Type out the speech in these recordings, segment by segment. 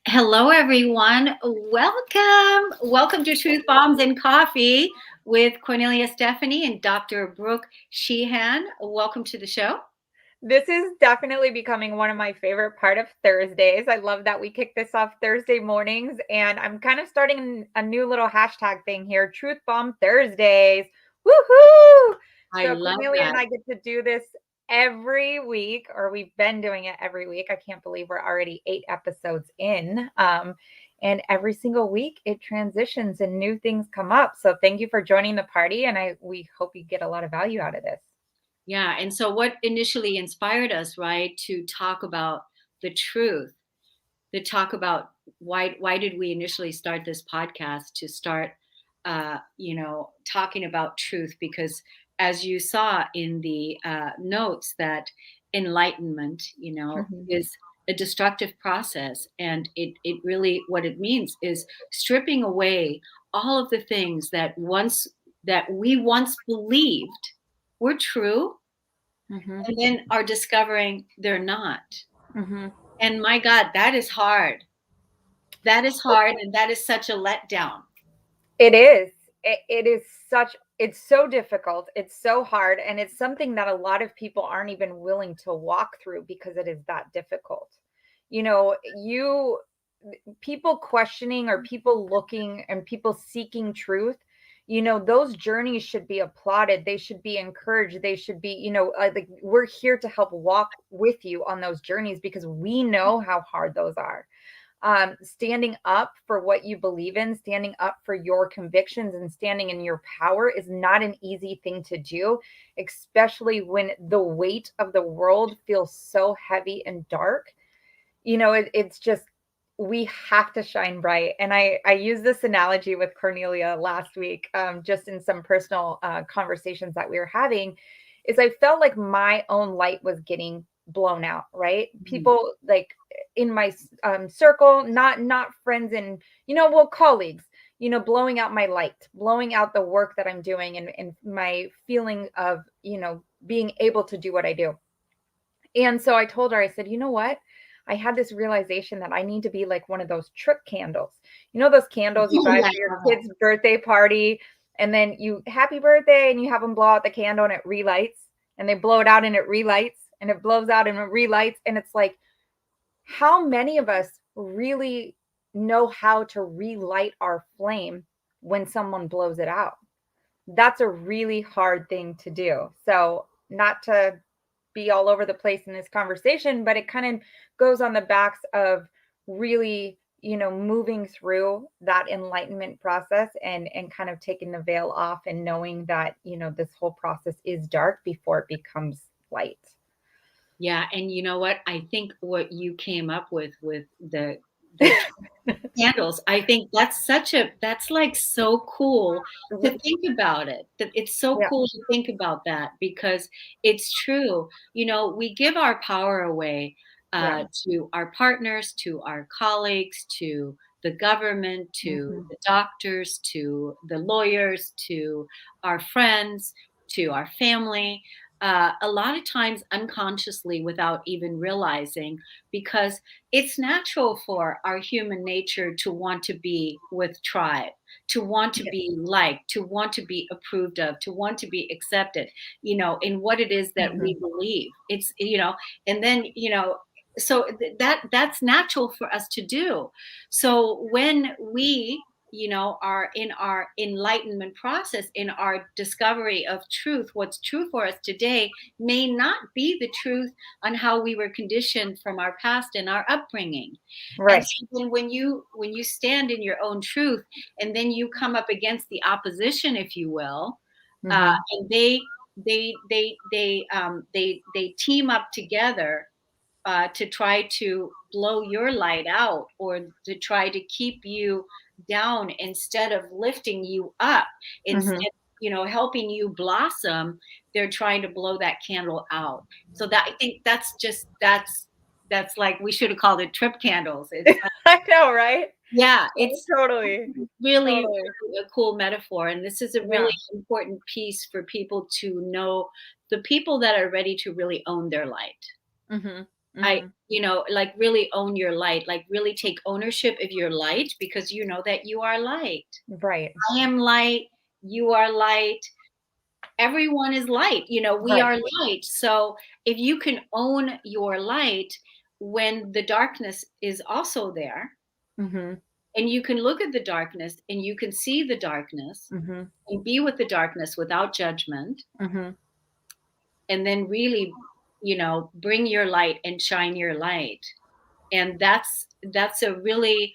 Hello, everyone. Welcome. Welcome to Truth Bombs and Coffee with Cornelia Stephanie and Dr. Brook Sheehan. Welcome to the show. This is definitely becoming one of my favorite part of Thursdays. I love that we kick this off Thursday mornings, and I'm kind of starting a new little hashtag thing here, Truth Bomb Thursdays. Woohoo! I So love Cornelia that. and I get to do this every week, or we've been doing it every week. I can't believe we're already 8 episodes in. And every single week it transitions and new things come up. So thank you for joining the party, and we hope you get a lot of value out of this. Yeah. And so, what initially inspired us, right, to talk about the truth, to talk about why did we initially start this podcast to start, talking about truth? Because as you saw in the notes, that enlightenment, Mhm. is a destructive process, and it really what it means is stripping away all of the things that we once believed were true, Mhm. and then are discovering they're not. Mhm. And my God, that is hard. That is hard, and that is such a letdown. It is. It is it's so difficult. It's so hard. And it's something that a lot of people aren't even willing to walk through because it is that difficult. You know, people questioning or people looking and people seeking truth, those journeys should be applauded. They should be encouraged. They should be, like we're here to help walk with you on those journeys because we know how hard those are. Standing up for what you believe in, standing up for your convictions, and standing in your power is not an easy thing to do, especially when the weight of the world feels so heavy and dark. It's just we have to shine bright. And I used this analogy with Cornelia last week, just in some personal conversations that we were having, is I felt like my own light was getting blown out, right? Mhm. People like in my circle, not friends and well, colleagues, blowing out my light, blowing out the work that I'm doing, and my feeling of being able to do what I do. And so I told her, I said, you know what? I had this realization that I need to be like one of those trip candles. You know, those candles you Oh, buy yeah, for I your love that. kid's birthday party, and then you happy birthday, and you have them blow out the candle and it relights, and they blow it out and it relights, and it blows out and it relights. And it's like, how many of us really know how to relight our flame when someone blows it out? That's a really hard thing to do. So, not to be all over the place in this conversation, but it kind of goes on the backs of really, moving through that enlightenment process and kind of taking the veil off and knowing that, this whole process is dark before it becomes light. Yeah, and you know what? I think what you came up with the candles, I think that's like so cool to think about it. That it's so Yeah. cool to think about that because it's true. We give our power away Yeah. to our partners, to our colleagues, to the government, to Mhm. the doctors, to the lawyers, to our friends, to our family. A lot of times unconsciously without even realizing, because it's natural for our human nature to want to be with tribe, to want to Yeah. be liked, to want to be approved of, to want to be accepted, in what it is that we Mhm. believe. And then, so that's natural for us to do. So when we are in our enlightenment process, in our discovery of truth, what's true for us today may not be the truth on how we were conditioned from our past and our upbringing. And Right. so then when you stand in your own truth, and then you come up against the opposition, if you will, Mhm. and they team up together to try to blow your light out, or to try to keep you down instead of lifting you up, Mhm. instead helping you blossom. They're trying to blow that candle out. So that, I think that's like, we should have called it trip candles. It's like, I know, right? yeah, it's Totally. really, Totally. really a cool metaphor, and this is a really Yeah. important piece for people to know, the people that are ready to really own their light. Mhm. I, Mhm. like really own your light, like really take ownership of your light, because you know that you are light. Right. I am light. You are light. Everyone is light. We Right. are light. So if you can own your light when the darkness is also there, Mhm. and you can look at the darkness and you can see the darkness Mhm. and be with the darkness without judgment, Mhm. and then really, bring your light and shine your light. And that's a really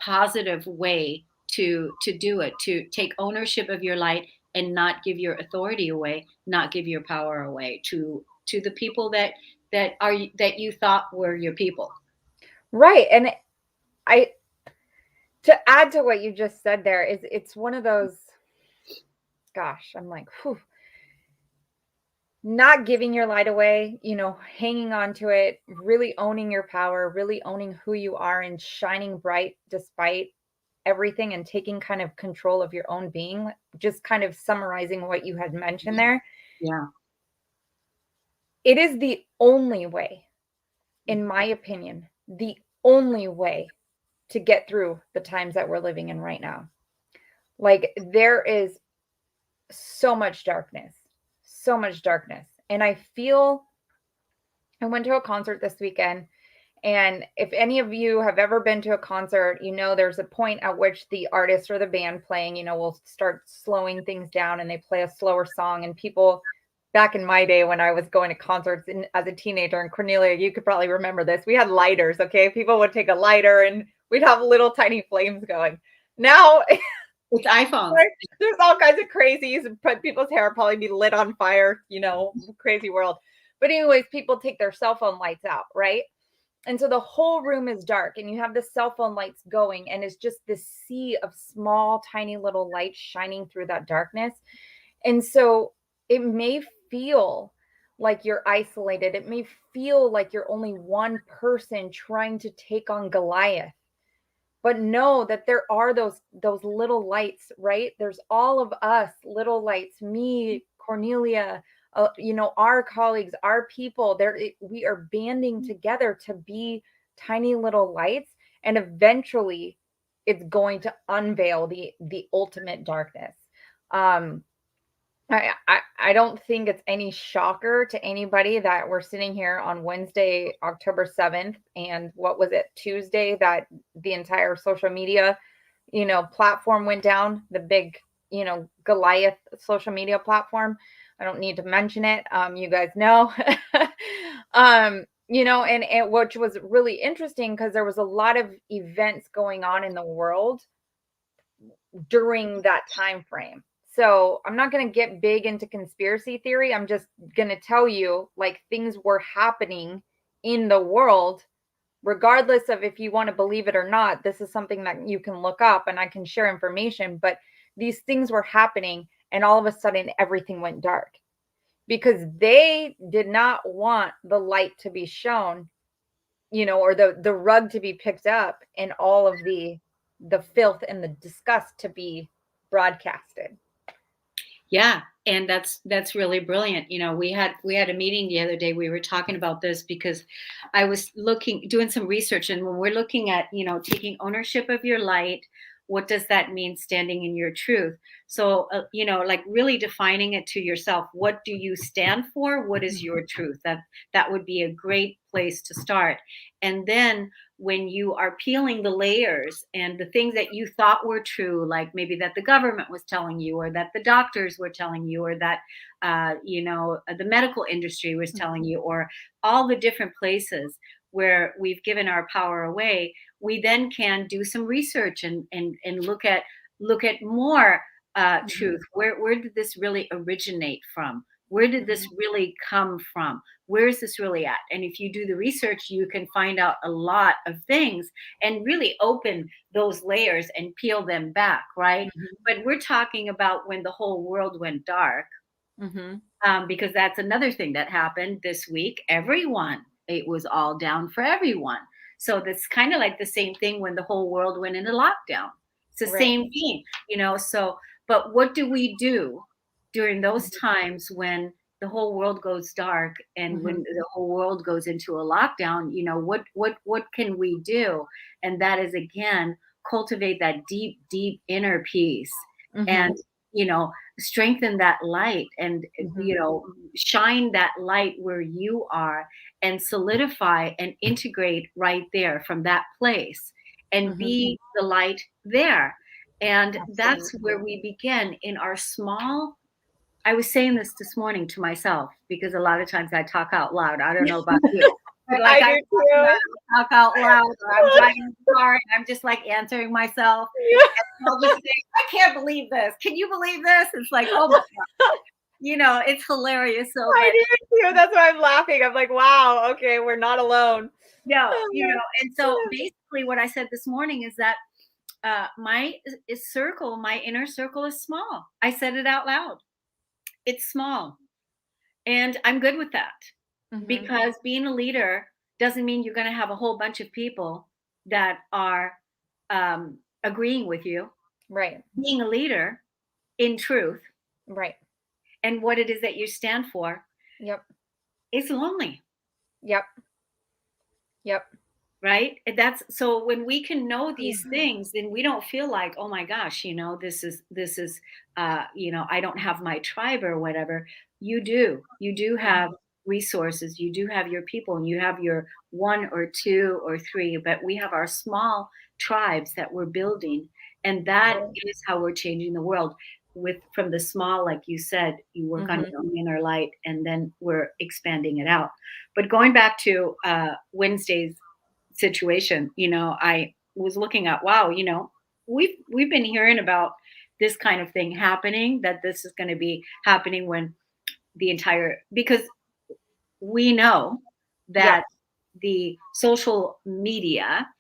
positive way to do it, to take ownership of your light and not give your authority away, not give your power away to the people that you thought were your people. Right, and I to add to what you just said there is it's one of those gosh, I'm like, whew, not giving your light away, hanging on to it, really owning your power, really owning who you are and shining bright despite everything and taking kind of control of your own being. Just kind of summarizing what you had mentioned there. Yeah. It is the only way, in my opinion, the only way to get through the times that we're living in right now. Like there is so much darkness, so much darkness. And I went to a concert this weekend. And if any of you have ever been to a concert, there's a point at which the artist or the band playing, will start slowing things down and they play a slower song. And people back in my day when I was going to concerts as a teenager, and Cornelia, you could probably remember this, we had lighters, okay? People would take a lighter and we'd have little tiny flames going. Now With iPhones. Like, there's all kinds of crazies, and people's hair probably be lit on fire, crazy world. But anyways, people take their cell phone lights out, right? And so the whole room is dark, and you have the cell phone lights going, and it's just this sea of small, tiny little lights shining through that darkness. And so it may feel like you're isolated. It may feel like you're only one person trying to take on Goliath, but know that there are those little lights, right? There's all of us little lights, me, Cornelia, our colleagues, our people there. We are banding together to be tiny little lights, and eventually it's going to unveil the ultimate darkness. um I don't think it's any shocker to anybody that we're sitting here on Wednesday, October 7th, and what was it, Tuesday, that the entire social media, platform went down, the big, Goliath social media platform. I don't need to mention it. You guys know. And which was really interesting because there was a lot of events going on in the world during that time frame. So I'm not going to get big into conspiracy theory. I'm just going to tell you like things were happening in the world, regardless of if you want to believe it or not. This is something that you can look up and I can share information, but these things were happening and all of a sudden everything went dark because they did not want the light to be shown, or the rug to be picked up and all of the filth and the disgust to be broadcasted. Yeah, and that's really brilliant. We had a meeting the other day. We were talking about this because I was doing some research, and when we're looking at, taking ownership of your light, what does that mean, standing in your truth? So, like really defining it to yourself. What do you stand for? What is your truth? That would be a great place to start. And then when you are peeling the layers and the things that you thought were true, like maybe that the government was telling you, or that the doctors were telling you, or that the medical industry was telling you, or all the different places where we've given our power away, we then can do some research and look at more truth. Where did this really originate from? Where did this really come from? Where is this really at? And if you do the research, you can find out a lot of things and really open those layers and peel them back, right? Mhm. But we're talking about when the whole world went dark, Mhm. because that's another thing that happened this week. It was all down for everyone. So that's kind of like the same thing when the whole world went into lockdown. It's the Right. same thing. So, but what do we do during those Mhm. times when the whole world goes dark, and when Mhm. the whole world goes into a lockdown, what can we do? And that is, again, cultivate that deep, deep inner peace, and Mhm. you know strengthen that light, and Mhm. shine that light where you are, and solidify and integrate right there from that place, and Mhm. be the light there. And that's where Absolutely. we begin in our small. I was saying this morning to myself, because a lot of times I talk out loud. I don't know about you, but like I I'm do talking about, too. I talk out loud, or I'm driving the car and I'm just like answering myself. Yeah. And I'll just say, I can't believe this. Can you believe this? It's like, oh my, it's hilarious. So, I but do too. That's why I'm laughing. I'm like, wow, okay, we're not alone. no, and so basically what I said this morning is that my inner circle is small. I said it out loud. It's small. And I'm good with that, Mhm. because being a leader doesn't mean you're going to have a whole bunch of people that are agreeing with you. Right. Being a leader in truth Right. and what it is that you stand for Yep. is lonely, Yep. Yep. right? And that's so when we can know these Mhm. things, then we don't feel like, oh my gosh, this is I don't have my tribe or whatever. You do have resources, you do have your people, and you have your one or two or three, but we have our small tribes that we're building, and that Right. is how we're changing the world. With From the small, like you said, you work on Mhm. your own inner light, and then we're expanding it out. But going back to Wednesday's situation, I was looking at, wow, we've been hearing about this kind of thing happening, that this is going to be happening when because we know Yep. that the social media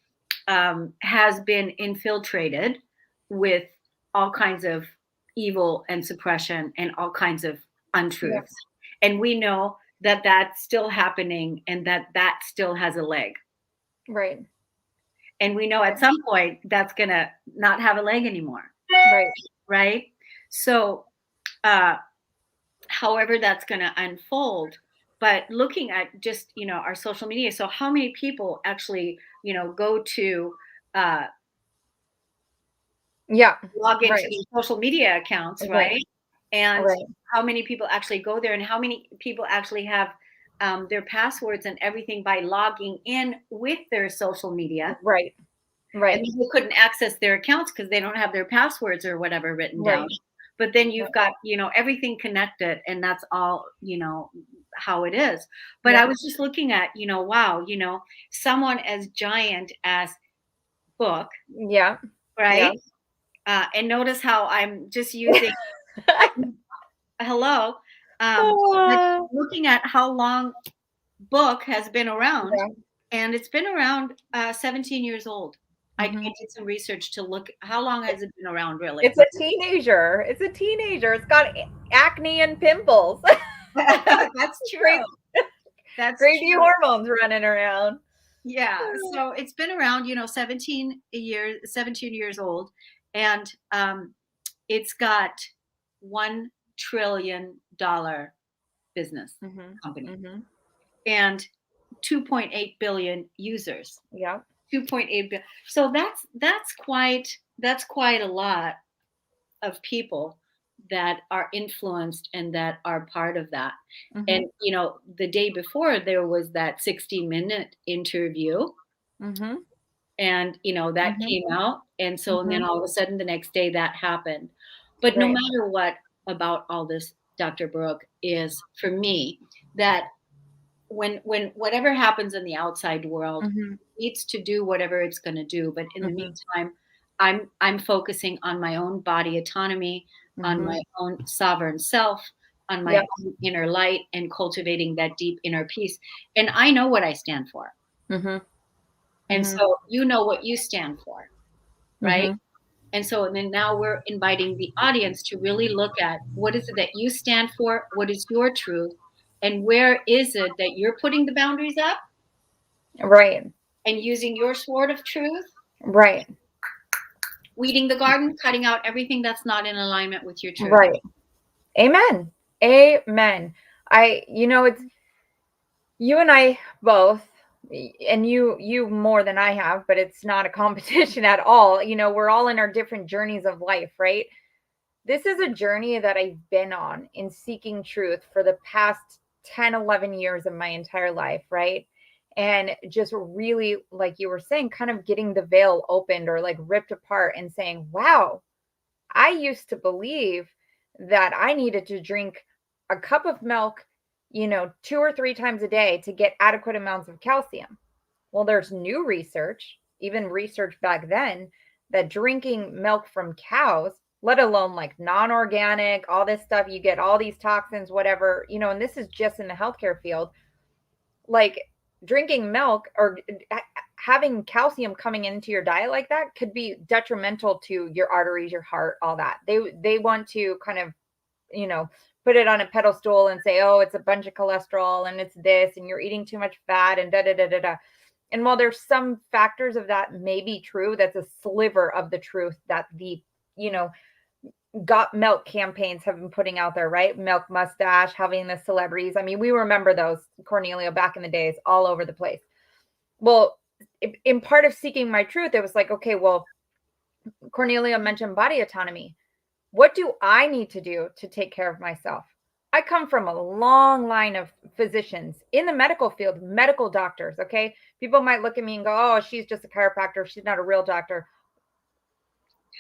has been infiltrated with all kinds of evil and suppression and all kinds of Yep. untruths, and we know that that's still happening, and that still has a leg. Right. And we know at Right. some point that's going to not have a leg anymore, Right. right? So, uh, however that's going to unfold, but looking at just, our social media. So, how many people actually, go to uh, Yeah. log into Right. these social media accounts, Right. right? And Right. how many people actually go there, and how many people actually have their passwords and everything by logging in with their social media, Right. and Right. people couldn't access their accounts because they don't have their passwords or whatever written down. Right. But then you've Right. got, everything connected, and that's all, how it is. But I Yep. was just looking at, wow, someone as giant as Book, Yeah. Yeah. right? And notice how I'm just using, hello, but Ah, looking at how long Book has been around, yeah. and it's been around 17 years old. I Mhm. did some research to look how long has it been around, really. It's a teenager. It's a teenager. It's got acne and pimples. That's true. Crazy, That's crazy true. hormones running around. Yeah. So it's been around, 17 years old, and it's got $1 trillion business Mhm. company, Mhm. and 2.8 billion users. Yeah. 2.8 billion. So that's quite a lot of people that are influenced and that are part of that. And Mhm. the day before there was that 60-minute interview, Mhm. and that Mhm. came out, and so and then Mhm. all of a sudden the next day that happened. But no Right. matter what about all this, Dr. Brooke, is for me that when whatever happens in the outside world Mhm. needs to do whatever it's going to do, but in the Mhm. meantime I'm focusing on my own body autonomy, on Mhm. my own sovereign self, on my Yep. own inner light, and cultivating that deep inner peace. And I know what I stand for, Mhm. and Mhm. so you know what you stand for, right? Mhm. And so and then now we're inviting the audience to really look at what is it that you stand for, what is your truth, and where is it that you're putting the boundaries up Right. and using your sword of truth, Right. weeding the garden, cutting out everything that's not in alignment with your truth. Right. Amen. Amen. It's you and I both, and you more than I have, but it's not a competition at all. We're all in our different journeys of life, right? This is a journey that I've been on in seeking truth for the past 10, 11 years of my entire life, right? And just really, like you were saying, kind of getting the veil opened or like ripped apart and saying, wow, I used to believe that I needed to drink a cup of milk, 2 or 3 times a day to get adequate amounts of calcium. Well, there's new research, even research back then, that drinking milk from cows, let alone like non organic, all this stuff, you get all these toxins, whatever, and this is just in the healthcare field, like drinking milk or having calcium coming into your diet like that could be detrimental to your arteries, your heart, all that. They want to kind of, you know, put it on a pedestal and say, oh, it's a bunch of cholesterol and it's this and you're eating too much fat and da da da da da. And while there's some factors of that may be true, that's a sliver of the truth that the, you know, got milk campaigns have been putting out there, right? Milk mustache, having the celebrities. I mean, we remember those, Cornelia, back in the days, all over the place. Well, in part of seeking my truth, it was like, okay, well, Cornelia mentioned body autonomy. What do I need to do to take care of myself? I come from a long line of physicians in the medical field, medical doctors. Okay. People might look at me and go, oh, she's just a chiropractor. She's not a real doctor.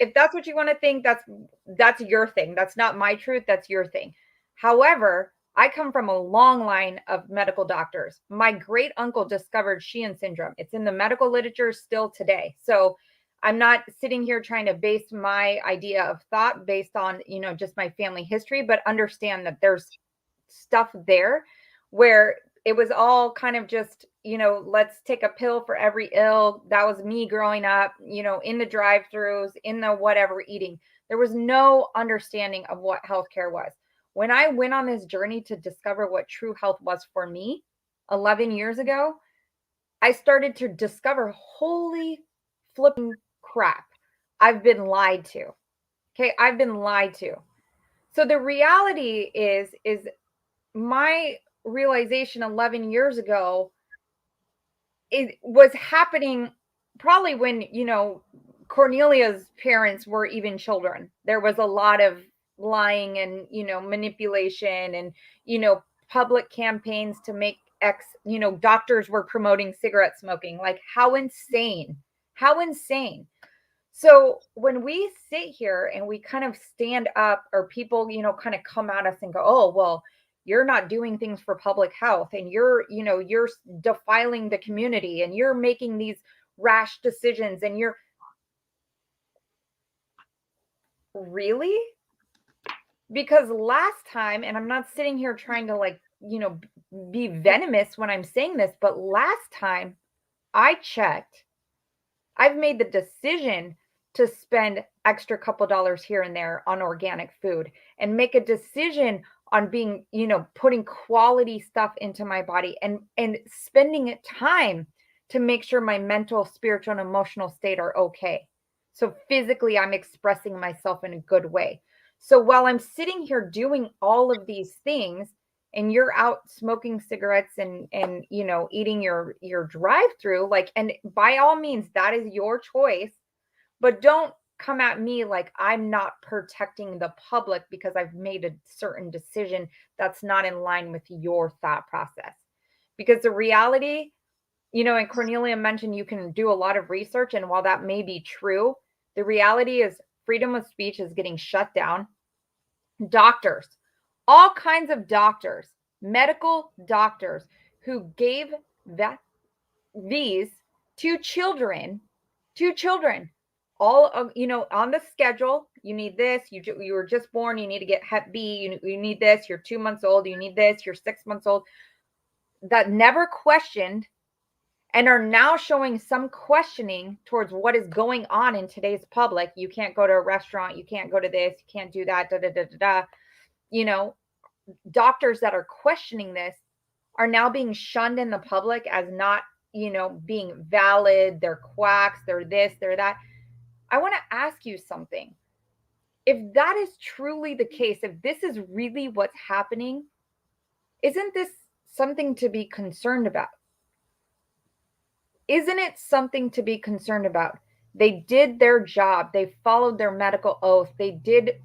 If that's what you want to think, that's your thing. That's not my truth. That's your thing. However, I come from a long line of medical doctors. My great uncle discovered Sheehan syndrome. It's in the medical literature still today. So I'm not sitting here trying to base my idea of thought based on, just my family history, but understand that there's stuff there where it was all kind of just, let's take a pill for every ill. That was me growing up, in the drive-throughs, in the whatever eating. There was no understanding of what healthcare was. When I went on this journey to discover what true health was for me 11 years ago, I started to discover, holy flipping crap, I've been lied to. Okay, I've been lied to. So the reality is my realization 11 years ago, it was happening probably when, Cornelia's parents were even children. There was a lot of lying and, manipulation and, public campaigns to make doctors were promoting cigarette smoking. Like, how insane. How insane. So when we sit here and we kind of stand up, or people, kind of come at us and go, oh, well, you're not doing things for public health, and you're defiling the community, and you're making these rash decisions, and you're really, because last time, and I'm not sitting here trying to like, be venomous when I'm saying this, but last time I checked, I've made the decision to spend extra couple dollars here and there on organic food and make a decision on being, putting quality stuff into my body and spending time to make sure my mental, spiritual, and emotional state are okay. So physically I'm expressing myself in a good way. So while I'm sitting here doing all of these things, and you're out smoking cigarettes and eating your drive through, like, and by all means that is your choice, but don't come at me like I'm not protecting the public because I've made a certain decision that's not in line with your thought process. Because the reality, and Cornelia mentioned you can do a lot of research, and while that may be true, the reality is freedom of speech is getting shut down. Doctors, all kinds of doctors, medical doctors who gave that these to children, all of, on the schedule. You need this. You were just born. You need to get Hep B. You need this. You're 2 months old. You need this. You're 6 months old. That never questioned, and are now showing some questioning towards what is going on in today's public. You can't go to a restaurant. You can't go to this. You can't do that. Da da da da da. Doctors that are questioning this are now being shunned in the public as not, being valid. They're quacks, they're this, they're that. I want to ask you something. If that is truly the case, if this is really what's happening, Isn't this something to be concerned about? Isn't it something to be concerned about? They did their job. They followed their medical oath. They did,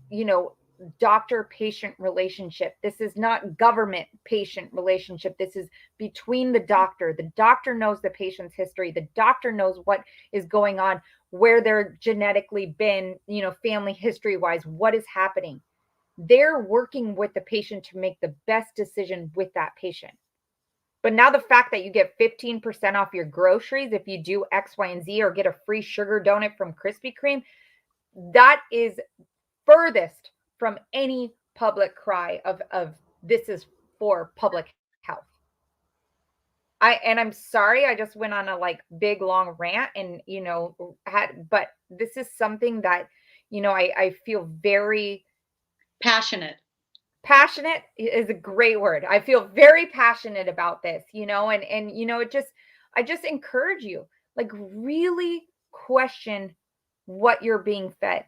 doctor patient relationship. This is not government patient relationship. This is between the doctor. The doctor knows the patient's history. The doctor knows what is going on, where they're genetically been, family history wise, what is happening. They're working with the patient to make the best decision with that patient. But now the fact that you get 15% off your groceries if you do X, Y, and Z, or get a free sugar donut from Krispy Kreme, that is furthest from any public cry of this is for public health. I'm sorry, I just went on a big long rant and but this is something that I feel very Passionate. passionate is a great word. I feel very passionate about this, and I just encourage you, really question what you're being fed.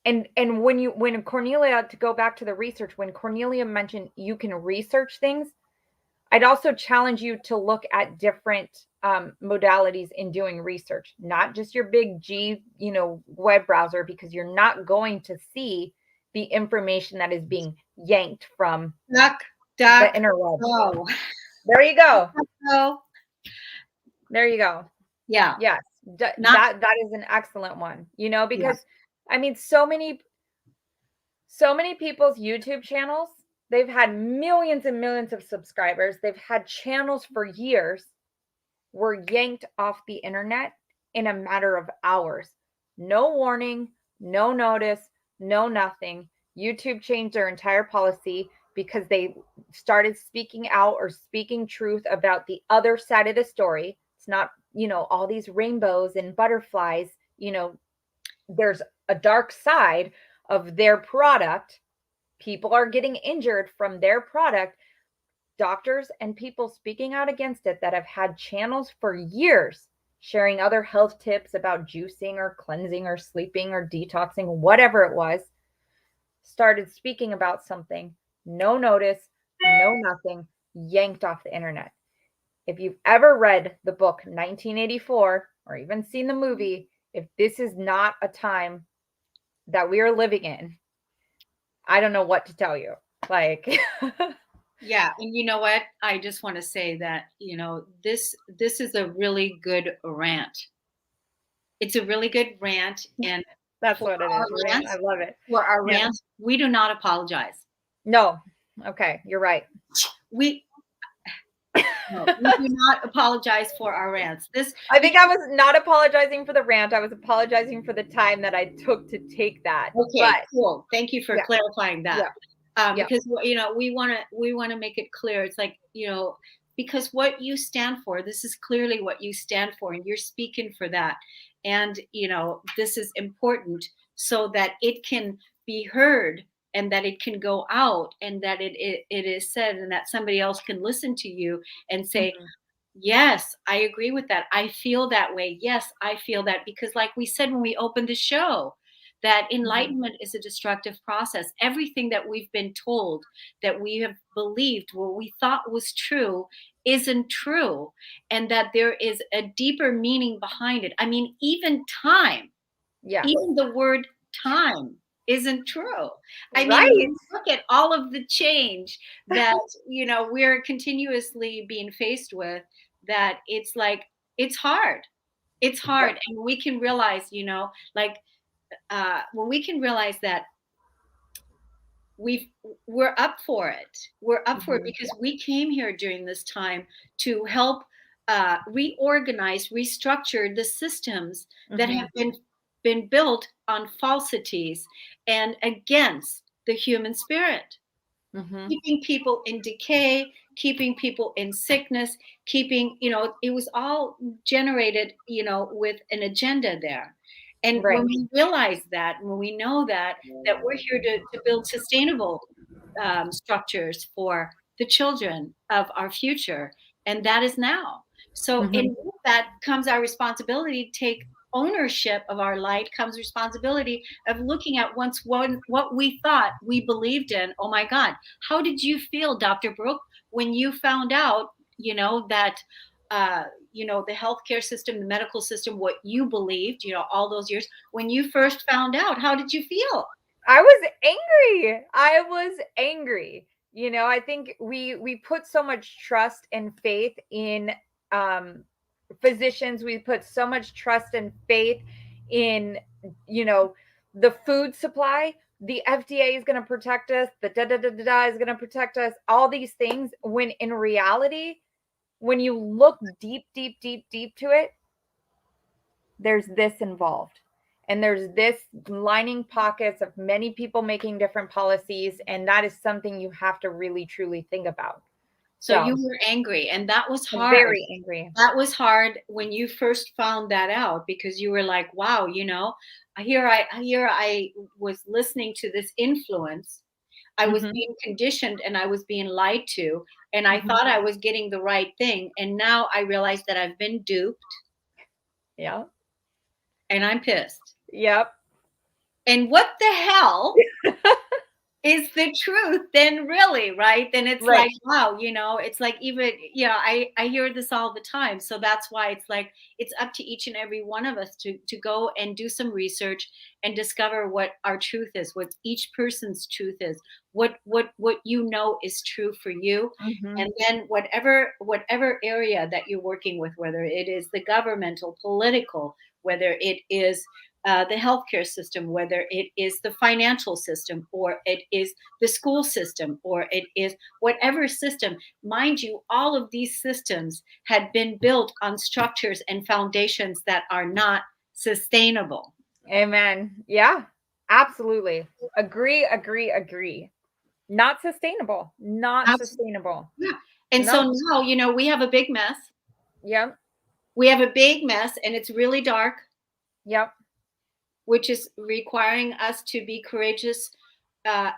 And when Cornelia, to go back to the research, when Cornelia mentioned you can research things, I'd also challenge you to look at different modalities in doing research, not just your big G, web browser, because you're not going to see the information that is being yanked from Duck, the duck, interweb. go. There you go. Go. There you go. Yeah. Yes, Not, that is an excellent one. Because I mean, so many people's YouTube channels, they've had millions and millions of subscribers. They've had channels for years, were yanked off the internet in a matter of hours. No warning, no notice, no nothing. YouTube changed their entire policy because they started speaking out or speaking truth about the other side of the story. It's not, all these rainbows and butterflies, there's a dark side of their product. People are getting injured from their product. Doctors and people speaking out against it that have had channels for years sharing other health tips about juicing or cleansing or sleeping or detoxing, whatever it was, started speaking about something, no notice, no nothing, yanked off the internet. If you've ever read the book 1984 or even seen the movie, if this is not a time that we are living in, I don't know what to tell you. Yeah, and you know what? I just want to say that, this is a really good rant. It's a really good rant, and That's for what it our is. Rant. rants, I love it. for our Yeah. rants, we do not apologize. No. Okay, you're right. We no, we do not apologize for our rants. I think I was not apologizing for the rant. I was apologizing for the time that I took to take that. Okay, cool. Thank you for Yeah. clarifying that. Yeah. Because we want to make it clear. It's like, because what you stand for, this is clearly what you stand for, and you're speaking for that. And this is important so that it can be heard and that it can go out and that it is said and that somebody else can listen to you and say, Mhm. yes, I agree with that. I feel that way. Yes, I feel that. Because like we said when we opened the show, that enlightenment is a destructive process. Everything that we've been told, that we have believed, what we thought was true, isn't true. And that there is a deeper meaning behind it. I mean, even time, Yeah. even the word time isn't true. I mean, Right. when you look at all of the change that, we're continuously being faced with, that it's like, it's hard. It's hard. Yeah. And we can realize, when we can realize that we're up for it. We're up for it Mhm. because we came here during this time to help reorganize, restructure the systems that have Mhm. been built on falsities and against the human spirit, Mhm. keeping people in decay, keeping people in sickness, keeping, it was all generated, with an agenda there. And Right. when we realize that, when we know that we're here to build sustainable structures for the children of our future, and that is now. So, Mhm. in that comes our responsibility to take ownership of our light, comes responsibility of looking at what we thought we believed in. Oh my God, how did you feel, Dr. Brook, when you found out, that, the healthcare system, the medical system, what you believed, all those years, when you first found out, how did you feel? I was angry. I was angry. I think we put so much trust and faith in um physicians. We put so much trust and faith in, you know, the food supply. The FDA is going to protect us. The da da da da da is going to protect us. All these things, when in reality, when you look deep, deep, deep, deep to it, there's this involved. And there's this lining pockets of many people making different policies. And that is something you have to really, truly think about. So you So were angry, and that was hard. very angry. That was hard when you first found that out, because you were like, wow, here I was listening to this influence. I was Hmm. being conditioned and I was being lied to, and I Hmm. thought I was getting the right thing. And now I realize that I've been duped, Yeah. and I'm pissed. Yep. And what the hell is the truth then, really, right? Then it's like, Right. wow, it's like, even, I hear this all the time. So that's why it's like, it's up to each and every one of us to go and do some research and discover what our truth is, what each person's truth is, what is true for you. Hmm. And then whatever area that you're working with, whether it is the governmental, political, whether it is the healthcare system, whether it is the financial system, or it is the school system, or it is whatever system. Mind you, all of these systems had been built on structures and foundations that are not sustainable. Amen. Yeah. Absolutely. Agree, agree, agree. Not sustainable. Not Absolutely. sustainable. Yeah. And No. so now, we have a big mess. Yep. We have a big mess, and it's really dark, Yep. which is requiring us to be courageous,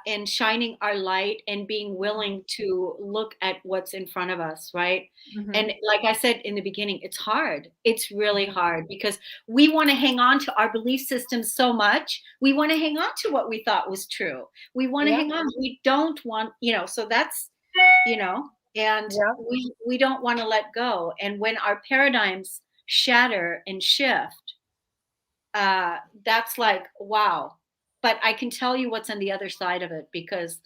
and shining our light and being willing to look at what's in front of us, right? Hmm. And like I said in the beginning, it's hard. It's really hard, because we want to hang on to our belief systems so much. We want to hang on to what we thought was true. We want to Yeah. hang on. We don't want, so that's, you know, and Yeah. we don't want to let go. And when our paradigms shatter and shift, uh, that's like, wow. But I can tell you what's on the other side of it, because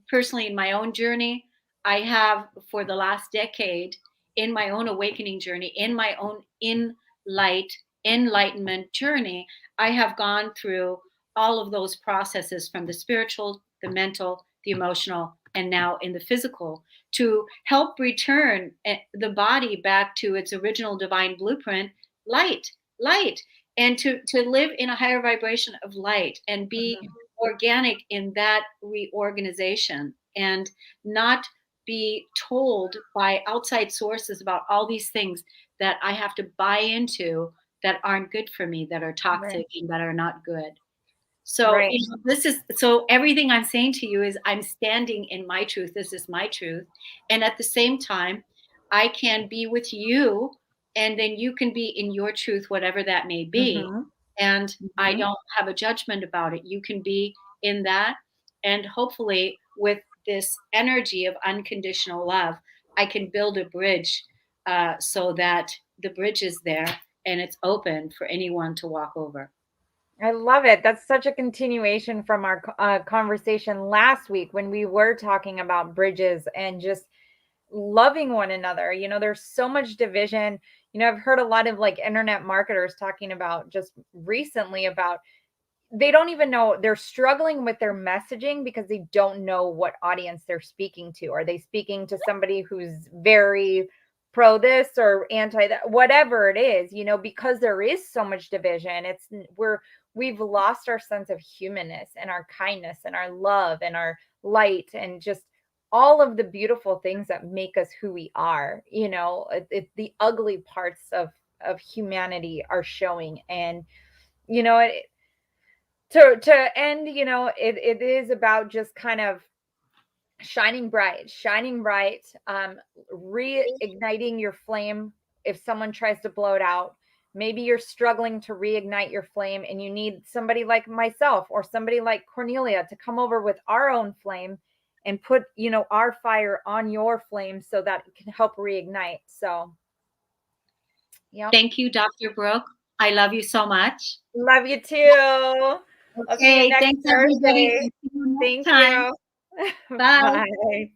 personally, in my own journey, I have, for the last decade, in my own awakening journey, in my own enlightenment journey, I have gone through all of those processes, from the spiritual, the mental, the emotional, and now in the physical, to help return the body back to its original divine blueprint, light, light, and to live in a higher vibration of light and be Mhm. organic in that reorganization, and not be told by outside sources about all these things that I have to buy into, that aren't good for me, that are Right. toxic and that are not good. So, Right. this is, so everything I'm saying to you is, I'm standing in my truth. This is my truth. And at the same time, I can be with you, and then you can be in your truth, whatever that may be. Mhm. And I Mhm. don't have a judgment about it. You can be in that. And hopefully, with this energy of unconditional love, I can build a bridge, so that the bridge is there and it's open for anyone to walk over. I love it. That's such a continuation from our conversation last week when we were talking about bridges and just loving one another. There's so much division. I've heard a lot of like internet marketers talking about just recently about they don't even know, they're struggling with their messaging because they don't know what audience they're speaking to. Are they speaking to somebody who's very pro this or anti that, whatever it is, because there is so much division. We've lost our sense of humanness and our kindness and our love and our light and just all of the beautiful things that make us who we are. The ugly parts of humanity are showing. And it, to end, it is about just kind of shining bright, reigniting your flame. If someone tries to blow it out, maybe you're struggling to reignite your flame and you need somebody like myself or somebody like Cornelia to come over with our own flame and put, you know, our fire on your flame so that it can help reignite. So, yep. Thank you, Dr. Brooke. I love you so much. Love you too. I'll see you Okay, next thanks everybody. Thursday. See you next Thank time. you. Bye. Bye.